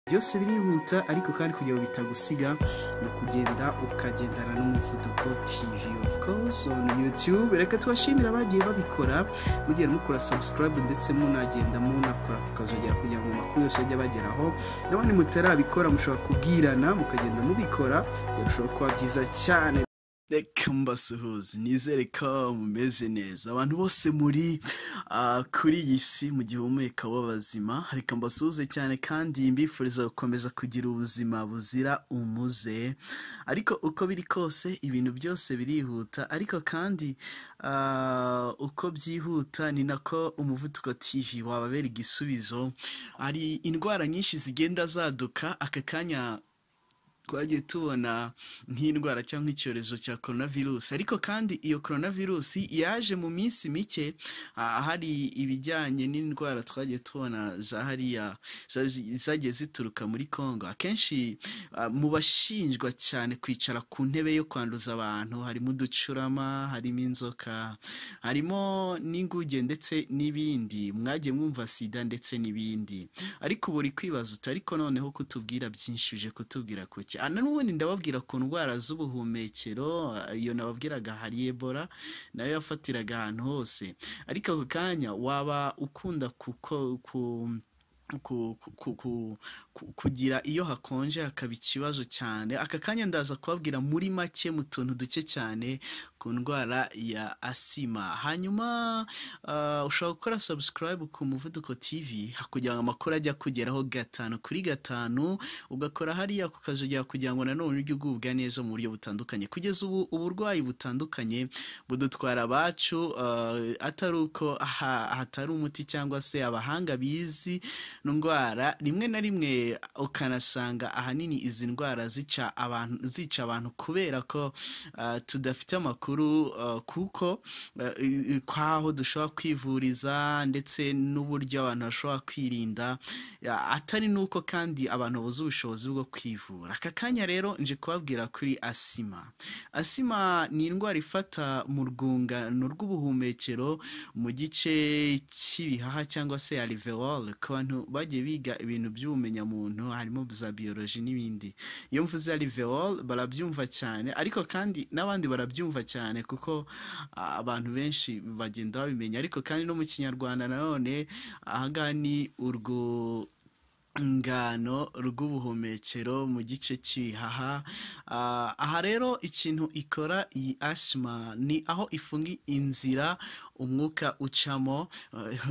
byose birihuta ariko kandi kugira ngo bitagusiga no kugenda ukagendana n'umuvuduko TV of course on YouTube. Reka tubashimira abagiye babikora mugiye mukora subscribe ndetse munagenda munakora kukazogera kugira ngo amakuru yose ajya bageraho, nabandi mutarabikora mushobora kubwirana mukagenda mubikora byarushaho kuba byiza cyane. Reka mbasuhuze, nizere ko mumeze neza abantu bose muri kuri iyi si mu gihumeka w'abazima. Reka mbasuhuze cyane kandi mbifuriza gukomeza kugira ubuzima buzira umuze, ariko uko biri kose ibintu byose birihuta, ariko kandi uko byihuta ni nako umuvuduko TV wababera igisubizo. Hari indwara nyinshi zigenda zaduka, aka kanya twagiye tubona nk'indwara cyangwa icyorezo cya coronavirus, ariko kandi iyo coronavirus yaje mu minsi mike. Hari ibijyanye n'indwara twagiye tubona hariya zagiye zituruka muri Congo. Akenshi mu bashinjwa cyane kwicara ku ntebe yo kwanduza abantu harimo uducurama, harimo inzoka, harimo n'inguge ndetse n'ibindi. Mwagiye mwumva sida ndetse n'ibindi, ariko buri kwibaza ariko noneho kutubwira byinshi uje kutubwira kuki. N'ubundi ndababwira ku ndwara z'ubuhumekero, iyo nababwiraga hari Ebola nayo yafatiraga ahantu hose, ariko ako kanya waba ukunda kugira iyo hakonje hakaba ikibazo cyane. Aka kanya ndaza kubabwira muri make mu tuntu duke cyane ku ndwara ya asima. Hanyuma ushobora gukora subscribe ku Muvuduko TV kugira ngo amakuru ajya kugeraho 5/5, ugakora hariya kukazogera kugira ngo nanone ujye ugubwa neza mu buryo butandukanye. Kugeza ubu uburwayi butandukanye budutwara abacu, atari uko hatari umuti cyangwa se abahanga bizi ndwara. Rimwe na rimwe ukanasanga ahanini izi ndwara zica abantu kubera ko tudafite amakuru kuko kwaho dushobora kwivuriza ndetse n'uburyo abantu bashobora kwirinda, atari nuko kandi abantu babuze ubushobozi bwo kwivura. Aka kanya rero nje kubabwira kuri asima. Asima ni indwara ifata mu rwungano rw'ubuhumekero mu gice cy'ibihaha cyangwa se alveoli. Ku bantu bagiye biga ibintu by'ubumenyamuntu harimo za biology n'ibindi, iyo mvuze alveoli barabyumva cyane, ariko kandi n'abandi barabyumva cyane kuko abantu benshi bagenda babimenya. Ariko kandi no mu Kinyarwanda nanone ahangaha ni urwungano rw'ubuhumekero mu gice cy'ibihaha. Aha rero ikintu ikora iyi asima ni aho ifunga inzira umwuka ucamo.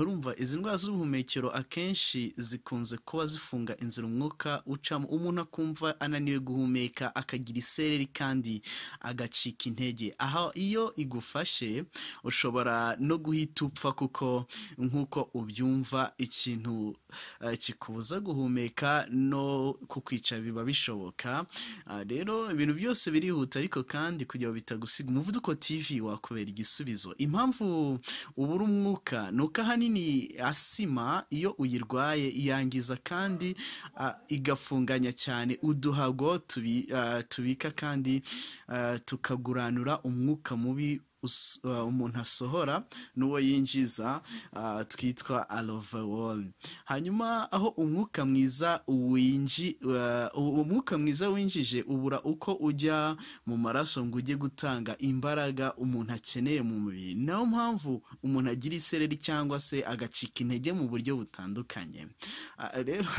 Urumva izi ndwara z'ubuhumekero akenshi zikunze kuba zifunga inzira umwuka ucamo, umuntu akumva ananiwe guhumeka, akagira isereri kandi agacika intege. Aho iyo igufashe ushobora no guhita upfa, kuko nk'uko ubyumva ikintu kikubuza guhumeka no kukwica biba bishoboka. Rero ibintu byose birihuta, ariko kandi kugira ngo bitagusiga Umuvuduko TV wakubera igisubizo. Impamvu ubura umwuka nuko ahanini asima iyo uyirwaye yangiza kandi igafunganya cyane uduhago tubika kandi tukaguranura umwuka mubi umuntu asohora n'uwo yinjiza, twitwa alveoli. Hanyuma aho umwuka mwiza winjije ubura uko ujya mu maraso ngo ujye gutanga imbaraga umuntu akeneye mu mubiri. Niyo mpamvu umuntu agira isereri cyangwa se agacika intege mu buryo butandukanye. Rero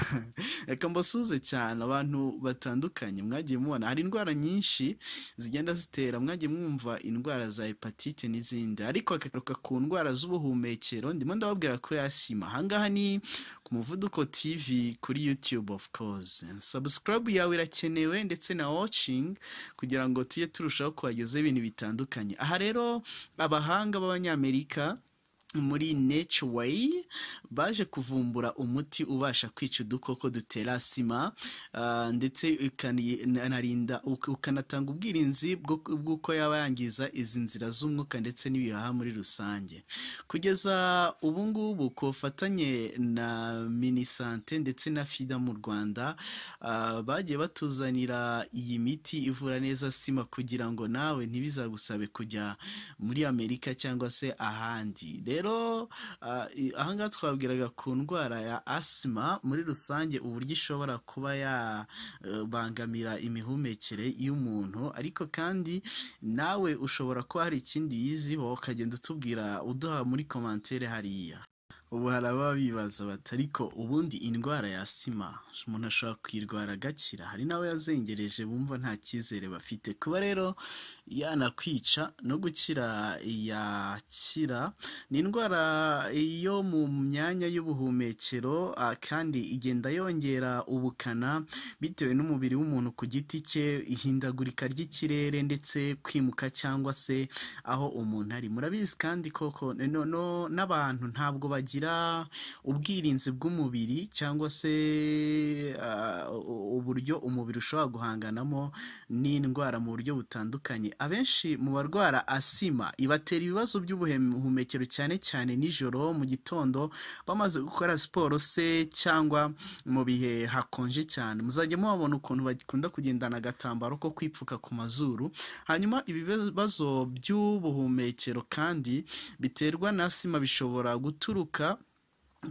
reka mbasuhuze cyane abantu batandukanye. Mwagiye mubona hari indwara nyinshi zigenda zitera, mwagiye mwumva indwara za hepatite n'izindi, ariko akagaruka ku ndwara z'ubuhumekero ndimo ndababwira kuri asima. Ahangaha ni ku Muvuduko TV kuri YouTube of course. Subscribe yawe irakenewe ndetse na watching kugira ngo tujye turushaho kubagezaho ibintu bitandukanye. Aha rero abahanga b'Abanyamerika muri Nature Way baje kuvumbura umuti ubasha kwica udukoko dutera asima, ndetse ukanatanga ubwirinzi bw'uko yaba yangiza izi nzira z'umwuka ndetse n'ibihaha muri rusange. Kugeza ubu ngubu ku bufatanye na Minisante ndetse na FIDA mu Rwanda bagiye batuzanira iyi miti ivura neza asima kugira ngo nawe ntibizagusabe kujya muri Amerika cyangwa se ahandi. rero ahangaha twabwiraga ku ndwara ya asima muri rusange uburyo ishobora kuba yabangamira imihumekere y'umuntu, ariko kandi nawe ushobora kuba hari ikindi yiziho ukagenda utubwira uduha muri komantere hariya. Ubu hari ababa bibaza bati ariko ubundi indwara ya asima umuntu ashobora kuyirwara agakira? Hari n'abo yazengereje bumva nta cyizere bafite. Kuba rero yanakwica no gukira yakira, ni indwara yo mu myanya y'ubuhumekero, kandi igenda yongera ubukana bitewe n'umubiri w'umuntu ku giti cye, ihindagurika ry'ikirere ndetse kwimuka cyangwa se aho umuntu ari. Murabizi kandi koko n'abantu ntabwo bagira ubwirinzi bw'umubiri cyangwa se uburyo umubiri ushobora guhanganamo n'indwara mu buryo butandukanye. Abenshi mu barwara asima ibatera ibibazo by'ubuhumekero cyane cyane nijoro, mu gitondo bamaze gukora siporo se cyangwa mu bihe hakonje cyane. Muzajya mubabona ukuntu bakunda kugendana agatambaro ko kwipfuka ku mazuru. Hanyuma ibi bibazo by'ubuhumekero kandi biterwa na asima bishobora guturuka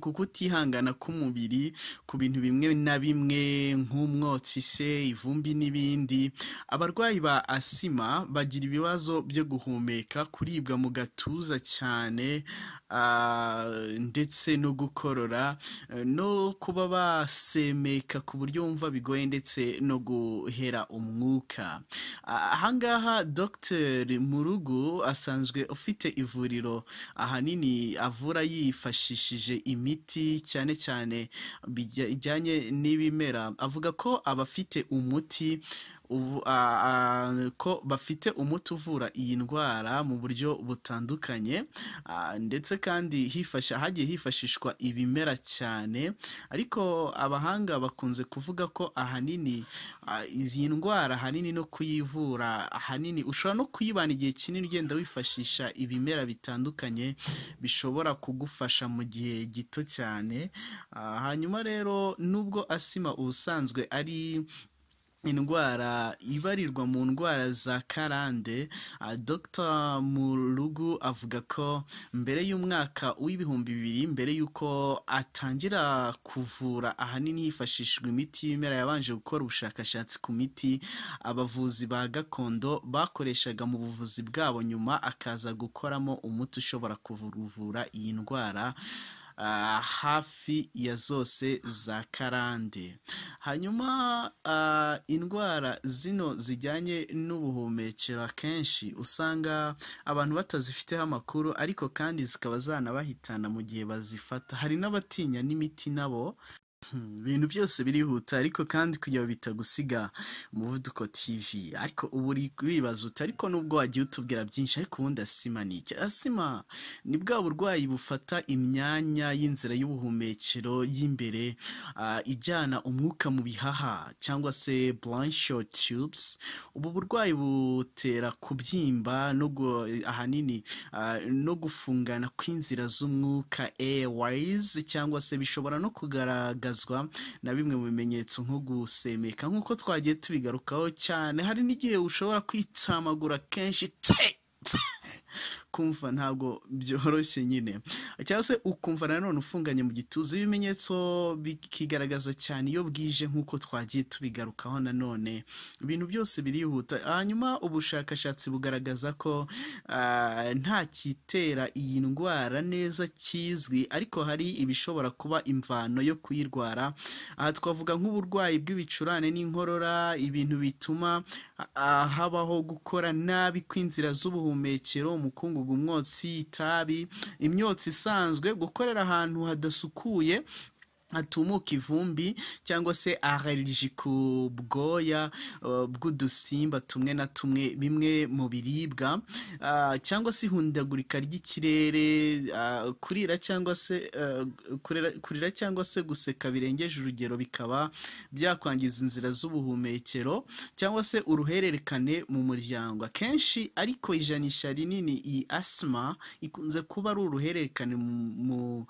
ku kutihangana k'umubiri ku bintu bimwe na bimwe nk'umwotsi se, ivumbi n'ibindi. Abarwayi ba asima bagira ibibazo byo guhumeka, kuribwa mu gatuza cyane, ndetse no gukorora, no kuba basemeka ku buryo wumva bigoye, ndetse no guhera umwuka. Ahangaha Dr. Murugu asanzwe ufite ivuriro ahanini avura yifashishije imiti cyane cyane ijyanye n'ibimera. Avuga ko abafite umuti ko bafite umuti uvura iyi ndwara mu buryo butandukanye, ndetse kandi hagiye hifashishwa ibimera cyane, ariko abahanga bakunze kuvuga ko ahanini izi ndwara ahanini no kuyivura ahanini ushobora no kuyibana igihe kinini ugenda wifashisha ibimera bitandukanye bishobora kugufasha mu gihe gito cyane. Hanyuma rero nubwo asima ubusanzwe ari indwara ibarirwa mu ndwara za karande, Dr. Murugu avuga ko mbere y'umwaka w'ibihumbi 2000, mbere y'uko atangira kuvura ahanini hifashishwa imiti y'ibimera, yabanje gukora ubushakashatsi ku miti abavuzi ba gakondo bakoreshaga mu buvuzi bwabo, nyuma akaza gukoramo umuti ushobora kuvura iyi ndwara hafi ya zose za karande. Hanyuma indwara zino zijyanye n'ubuhumekero akenshi usanga abantu batazifiteho amakuru, ariko kandi zikaba zanabahitana mu gihe bazifata. Hari n'abatinya n'imiti nabo. Ibintu byose birihuta, ariko kandi kugira ngo bitagusiga Umuvuduko TV. Ariko ubu uri kwibaza uti ariko nubwo wagiye utubwira byinshi, ariko ubundi asima ni iki? Asima ni bwa burwayi bufata imyanya y'inzira y'ubuhumekero y'imbere ijyana umwuka mu bihaha cyangwa se bronchial tubes. Ubu burwayi butera kubyimba ahanini no gufungana kw'inzira z'umwuka airways, cyangwa se bishobora no kugaragazwa na bimwe mu bimenyetso nko gusemeka, nk'uko twagiye tubigarukaho cyane. Hari n'igihe ushobora kwitsamagura kenshi kumva ntabwo byoroshye nyine, cyangwa se ukumva nanone ufunganye mu gituza. Ibimenyetso bikigaragaza cyane iyo bwije, nk'uko twagiye tubigarukaho nanone. Ibintu byose birihuta. Hanyuma ubushakashatsi bugaragaza ko nta kitera iyi ndwara neza kizwi, ariko hari ibishobora kuba imvano yo kuyirwara. Aha twavuga nk'uburwayi bw'ibicurane n'inkorora, ibintu bituma habaho gukora nabi kw'inzira z'ubuhumekero, umukungugu, umwotsi, itabi, imyotsi isanzwe, gukorera ahantu hadasukuye hatumuka ivumbi, cyangwa se allergie ku bwoya bw'udusimba tumwe na tumwe bimwe mu biribwa, cyangwa se ihundagurika ry'ikirere, kurira cyangwa se guseka birengeje urugero bikaba byakwangiza inzira z'ubuhumekero, cyangwa se uruhererekane mu muryango. Akenshi ariko ijanisha rinini iyi asima ikunze kuba ari uruhererekane mu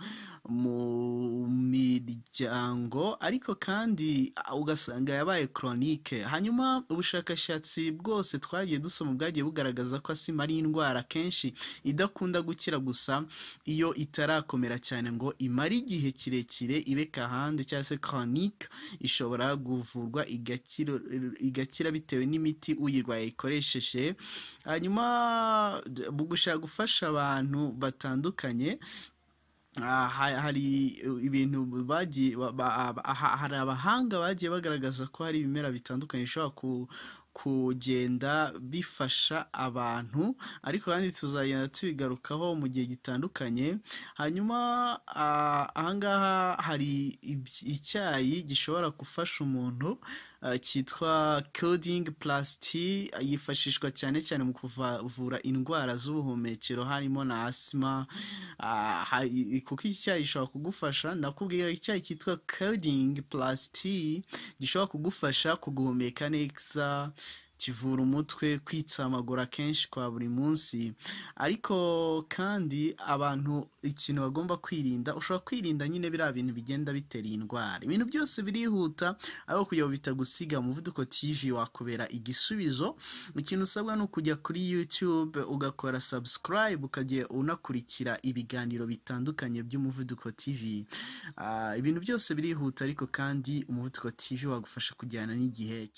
miryango ariko kandi ugasanga yabaye chronique. Hanyuma ubushakashatsi bwose twagiye dusoma bwagiye bugaragaza ko asima ari indwara kenshi idakunda gukira gusa iyo itarakomera cyane ngo imara igihe kirekire ibe kahande cyangwa se chronique, ishobora kuvurwa igakira bitewe n'imiti uyirwaye ikoresheje. Hanyuma gushaka gufasha abantu batandukanye, hari ibintu hari abahanga bagiye bagaragaza ko hari ibimera bitandukanye bishobora kugenda bifasha abantu, ariko kandi tuzagenda tubigarukaho mu gihe gitandukanye. Hanyuma ahangaha hari icyayi gishobora gufasha umuntu cyitwa coding plus tea, yifashishwa cyane cyane mu kuvura indwara z'ubuhumekero harimo na asima. Kuko iki cyayi gishobora kugufasha, ndakubwira icyayi cyitwa coding plus tea gishobora kugufasha kuguhumeka neza, kivura umutwe, kwitsamagura kenshi kwa buri munsi. Ariko kandi abantu ikintu bagomba kwirinda, ushobora kwirinda nyine biriya bintu bigenda bitera indwara. Ibintu byose birihuta ariko kugira ngo bitagusiga, Umuvuduko TV wakubera igisubizo. Ikintu usabwa ni ukujya kuri YouTube ugakora subscribe, ukajya unakurikira ibiganiro bitandukanye by'Umuvuduko TV. Ibintu byose birihuta ariko kandi Umuvuduko TV wagufasha kujyana n'igihe.